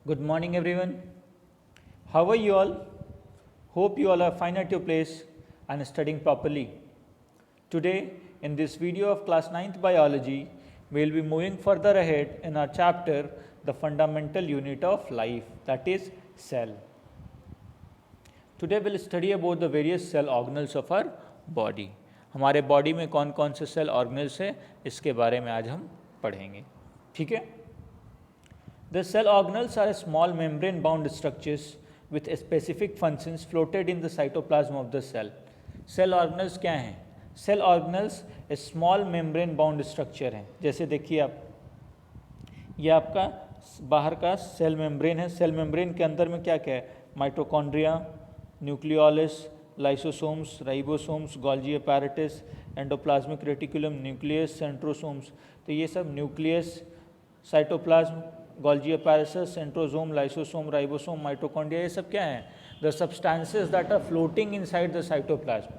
Good morning, everyone. How are you all? Hope you all are fine at your place and studying properly. Today, in this video of class 9th biology, we will be moving further ahead in our chapter, the fundamental unit of life, that is cell. Today, we will study about the various cell organelles of our body. हमारे body में कौन कौन से cell organelles है, इसके बारे में आज हम पढ़ेंगे. ठीक है. The cell organelles are small membrane bound structures with specific functions floated in the cytoplasm of the cell. Cell organelles क्या हैं? Cell organelles small membrane bound structure हैं. जैसे देखिए आप, ये आपका बाहर का सेल मेम्ब्रेन है. सेल मेम्ब्रेन के अंदर में क्या क्या है? Mitochondria, nucleolus, lysosomes, ribosomes, Golgi apparatus, endoplasmic reticulum, nucleus, centrosomes. तो ये सब nucleus, cytoplasm, Golgi apparatus, centrosome, lysosome, ribosome, mitochondria, ये सब क्या है? The substances that are floating inside the cytoplasm.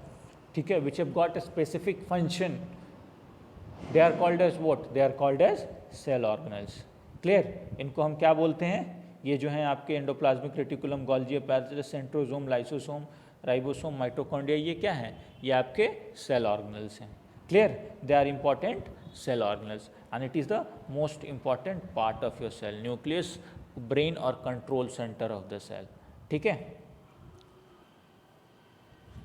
ठीक है, which have got a specific function. They are called as what? They are called as cell organelles. Clear? इनको हम क्या बोलते हैं? ये जो हैं आपके endoplasmic reticulum, Golgi apparatus, centrosome, lysosome, ribosome, mitochondria, ये क्या हैं? ये आपके सेल ऑर्गेनल्स हैं. Clear? They are important cell organelles and it is the most important part of your cell, nucleus, brain और control center of the cell. ठीक है.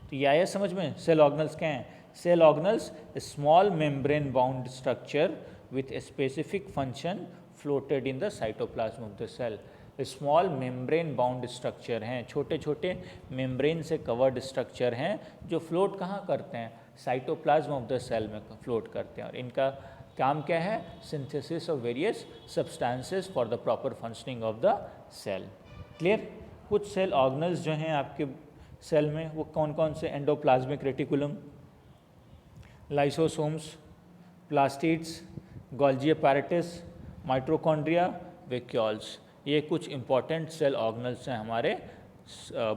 तो ये आया समझ में? सेल ऑर्गेनल्स क्या हैं? Cell organelles small membrane bound structure with specific function floated in the cytoplasm of the cell. Small membrane bound structure हैं, छोटे छोटे मेम्ब्रेन से कवर्ड स्ट्रक्चर हैं जो फ्लोट कहाँ करते हैं? साइटोप्लाज्म ऑफ द सेल में फ्लोट करते हैं. और इनका काम क्या है? Synthesis of various substances for the proper functioning of the cell. Clear? कुछ सेल ऑर्गेनल्स जो हैं आपके सेल में, वो कौन कौन से? Endoplasmic reticulum, lysosomes, plastids, Golgi apparatus, mitochondria, vacuoles. ये कुछ इंपॉर्टेंट सेल ऑर्गेनल्स हैं हमारे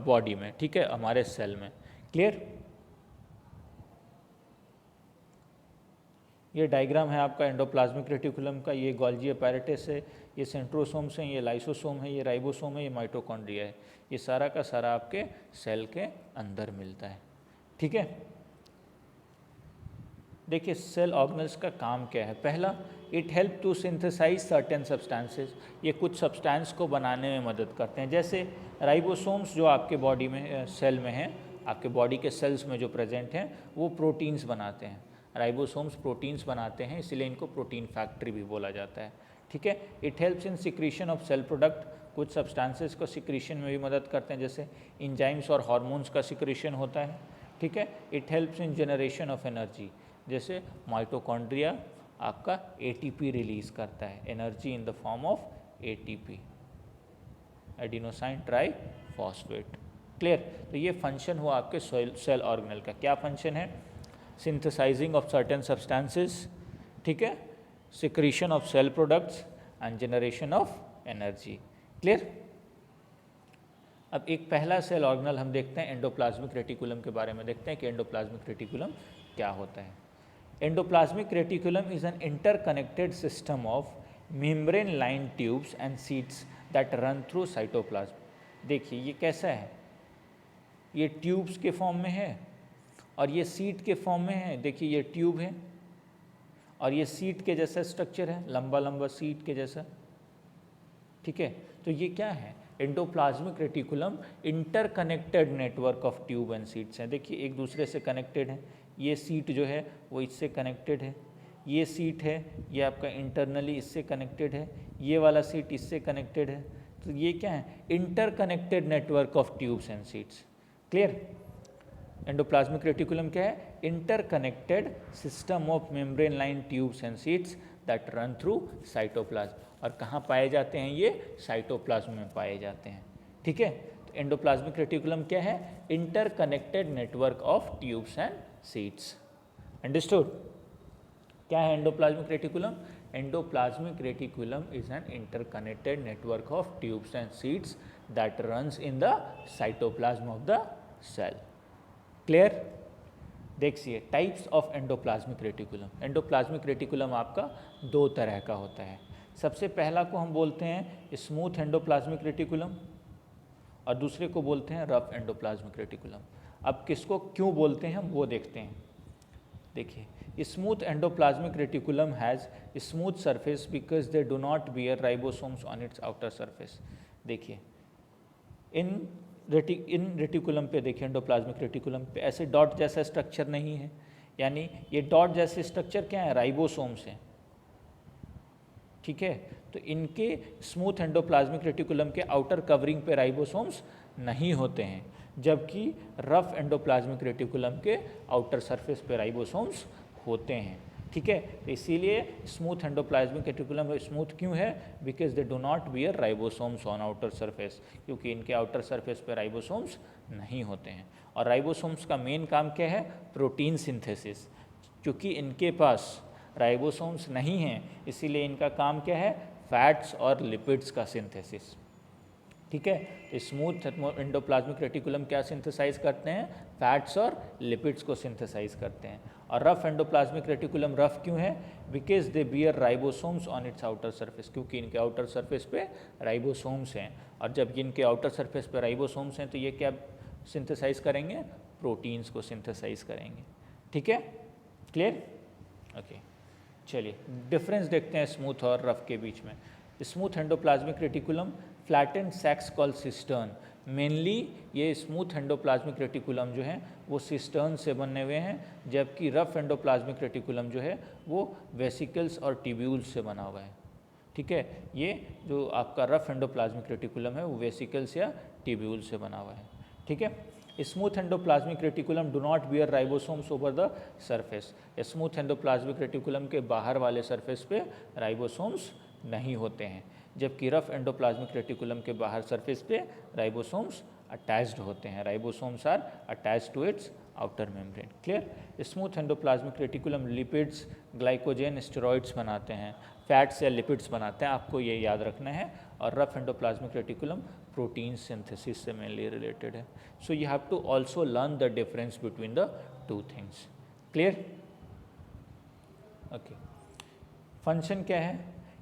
बॉडी में. ठीक है, हमारे सेल में. क्लियर? ये डायग्राम है आपका एंडोप्लाज्मिक रेटिकुलम का. ये गोल्जी अपैरेटस है, ये सेंट्रोसोम्स हैं, ये लाइसोसोम है, ये राइबोसोम है, ये माइटोकॉन्ड्रिया है. ये सारा का सारा आपके सेल के अंदर मिलता है. ठीक है. देखिए सेल ऑर्गेनल्स का काम क्या है. पहला, it help to synthesize certain substances. ये कुछ सब्सटेंस को बनाने में मदद करते हैं. जैसे राइबोसोम्स जो आपके बॉडी में सेल में हैं, आपके बॉडी के सेल्स में जो प्रेजेंट हैं, वो प्रोटीन्स बनाते हैं. राइबोसोम्स प्रोटीन्स बनाते हैं, इसलिए इनको प्रोटीन फैक्ट्री भी बोला जाता है. ठीक है. It helps in secretion of cell product. कुछ सब्सटेंसेस को सिक्रीशन में भी मदद करते हैं, जैसे इंजाइम्स और हार्मोन्स का सिक्रीशन होता है. ठीक है. It helps in generation of energy. जैसे माइटोकॉन्ड्रिया आपका एटीपी रिलीज करता है, energy in the form of ATP, adenosine triphosphate. Clear? तो ये फंक्शन हुआ आपके सेल ऑर्गेनल का. क्या फंक्शन है? Synthesising of certain substances. ठीक है. Secretion of cell products and generation of energy. Clear? अब एक पहला सेल ऑर्गेनल हम देखते हैं, एंडोप्लाज्मिक रेटिकुलम के बारे में देखते हैं कि एंडोप्लाज्मिक रेटिकुलम क्या होता है. Endoplasmic reticulum is an interconnected system of membrane line tubes and sheets that run through cytoplasm. देखिए ये कैसा है? ये ट्यूब्स के फॉर्म में है और ये सीट के फॉर्म में है. देखिए ये ट्यूब है और ये सीट के जैसा स्ट्रक्चर है, लंबा लंबा सीट के जैसा. ठीक है. तो ये क्या है? Endoplasmic reticulum interconnected network of tube and seats हैं. देखिए एक दूसरे से कनेक्टेड है. ये सीट जो है वो इससे कनेक्टेड है, ये सीट है ये आपका इंटरनली इससे कनेक्टेड है, ये वाला सीट इससे कनेक्टेड है. तो ये क्या है? Interconnected network of tubes and seats. Clear? Endoplasmic reticulum क्या है? Interconnected system of membrane line tubes and sheets that run through cytoplasm. और कहाँ पाए जाते हैं? ये साइटोप्लाज्म में पाए जाते हैं. ठीक है. तो एंडोप्लाज्मिक रेटिकुलम क्या है? Interconnected network of tubes and sheets. Understood? क्या है endoplasmic reticulum? Endoplasmic reticulum is an interconnected network of tubes and sheets that runs in the cytoplasm of the cell. Clear? देखिए types of endoplasmic reticulum. Endoplasmic reticulum आपका दो तरह का होता है. सबसे पहला को हम बोलते हैं स्मूथ एंडोप्लाज्मिक रेटिकुलम और दूसरे को बोलते हैं रफ एंडोप्लाज्मिक रेटिकुलम। अब किसको क्यों बोलते हैं हम वो देखते हैं। देखिए, smooth endoplasmic reticulum has smooth surface because they do not bear ribosomes on it's outer surface. देखिए, इन रेटिकुलम पे देखिए, एंडोप्लाज्मिक रेटिकुलम पे ऐसे डॉट जैसा स्ट्रक्चर नहीं है, यानी ये डॉट जैसे स्ट्रक्चर क्या है, राइबोसोम्स हैं। ठीक है, तो इनके स्मूथ एंडोप्लाज्मिक रेटिकुलम के आउटर कवरिंग पे राइबोसोम्स नहीं होते हैं, जबकि रफ एंडोप्लाज्मिक रेटिकुलम के आउटर सरफेस पे राइबोसोम्स होते हैं। ठीक है, तो इसीलिए स्मूथ एंडोप्लाज्मिक रेटिकुलम स्मूथ क्यों है, because they do not bear ribosomes on outer surface, क्योंकि इनके आउटर सरफेस पे राइबोसोम्स नहीं होते हैं। और राइबोसोम्स का मेन काम क्या है, प्रोटीन सिंथेसिस। क्योंकि इनके पास राइबोसोम्स नहीं हैं, इसीलिए इनका काम क्या है, फैट्स और लिपिड्स का सिंथेसिस। ठीक है, तो स्मूथ एंडोप्लाज्मिक रेटिकुलम क्या सिंथेसाइज करते हैं, फैट्स और लिपिड्स को सिंथेसाइज करते हैं। और रफ एंडोप्लाज्मिक रेटिकुलम रफ क्यों है, because they beer ribosomes on it's outer surface, क्योंकि इनके आउटर सरफेस पे राइबोसोम्स हैं। और जब इनके आउटर सरफेस पे राइबोसोम्स हैं तो ये क्या सिंथेसाइज करेंगे, प्रोटीन्स को सिंथेसाइज करेंगे। ठीक है, क्लियर? ओके, चलिए डिफरेंस देखते हैं स्मूथ और रफ के बीच में। Smooth endoplasmic reticulum flattened sacs call cisterns. Mainly ये स्मूथ एंडोप्लाज्मिक रेटिकुलम जो है वो सिस्टर्न से बने हुए हैं, जबकि रफ एंडोप्लाज्मिक रेटिकुलम जो है वो वेसिकल्स और ट्यूब्यूल्स से बना हुआ है। ठीक है, ये जो आपका रफ एंडोप्लाज्मिक रेटिकुलम है वो वेसिकल्स या ट्यूब्यूल से बना हुआ है। ठीक है, smooth endoplasmic reticulum do not bear ribosomes over the surface. Smooth endoplasmic reticulum के बाहर वाले सरफेस पे राइबोसोम्स नहीं होते हैं, जबकि रफ एंडोप्लाज्मिक रेटिकुलम के बाहर सरफेस पे राइबोसोम्स अटैच्ड होते हैं। Ribosomes are attached to its outer membrane. Clear? Smooth endoplasmic reticulum lipids, glycogen, steroids बनाते हैं, फैट्स या लिपिड्स बनाते हैं, आपको ये याद रखना है। और rough endoplasmic reticulum protein synthesis से मेनली रिलेटेड है। So you have to also learn the difference between the two things. Clear? Okay, function क्या है,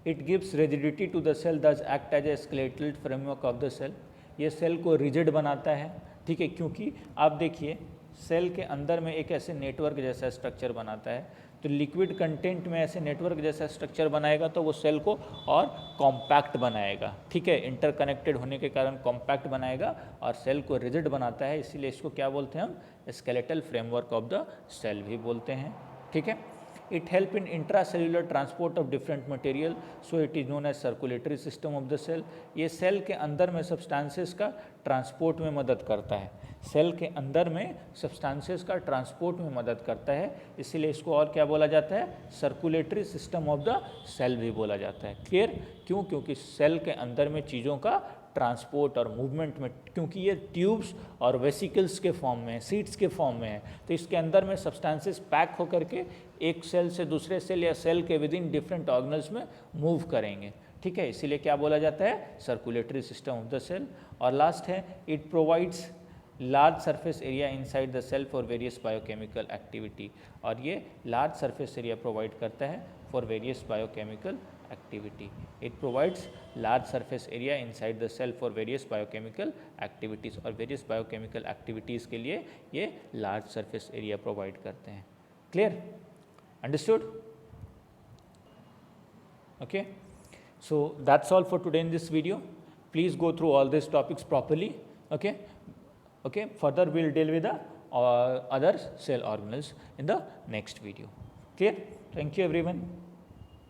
it gives rigidity to the cell, thus act as a skeletal framework of the cell. ये cell को rigid बनाता है। ठीक है, क्योंकि आप देखिए सेल के अंदर में एक ऐसे नेटवर्क जैसा स्ट्रक्चर बनाता है, तो लिक्विड कंटेंट में ऐसे नेटवर्क जैसा स्ट्रक्चर बनाएगा तो वो सेल को और कॉम्पैक्ट बनाएगा। ठीक है, इंटरकनेक्टेड होने के कारण कॉम्पैक्ट बनाएगा और सेल को रिजिड बनाता है, इसीलिए इसको क्या बोलते हैं हम, skeletal framework of the cell भी बोलते हैं। ठीक है, it help in intracellular transport of different material, so it is known as circulatory system of the cell। ये सेल के अंदर में सब्सटेंसेस का ट्रांसपोर्ट में मदद करता है, सेल के अंदर में सब्सटेंसेस का ट्रांसपोर्ट में मदद करता है, इसीलिए इसको और क्या बोला जाता है, circulatory system of the cell भी बोला जाता है। क्लियर? क्यों? क्योंकि सेल के अंदर में चीज़ों का ट्रांसपोर्ट और मूवमेंट में, क्योंकि ये ट्यूब्स और वेसिकल्स के फॉर्म में, सीट्स के फॉर्म में है, तो इसके अंदर में सब्सटेंसेस पैक होकर के एक सेल से दूसरे सेल या सेल के विद इन डिफरेंट ऑर्गेनल्स में मूव करेंगे। ठीक है, इसीलिए क्या बोला जाता है, circulatory system of the cell. और लास्ट है, it provides large surface area inside the cell for various biochemical activity. और ये लार्ज सरफेस एरिया प्रोवाइड करता है for various biochemical activity. It provides large surface area inside the cell for various biochemical activities, और various biochemical activities के लिए ये large surface area provide करते हैं। Clear? Understood? Okay. So that's all for today in this video. Please go through all these topics properly. Okay. Okay. Further we'll deal with the other cell organelles in the next video. Clear? Thank you everyone.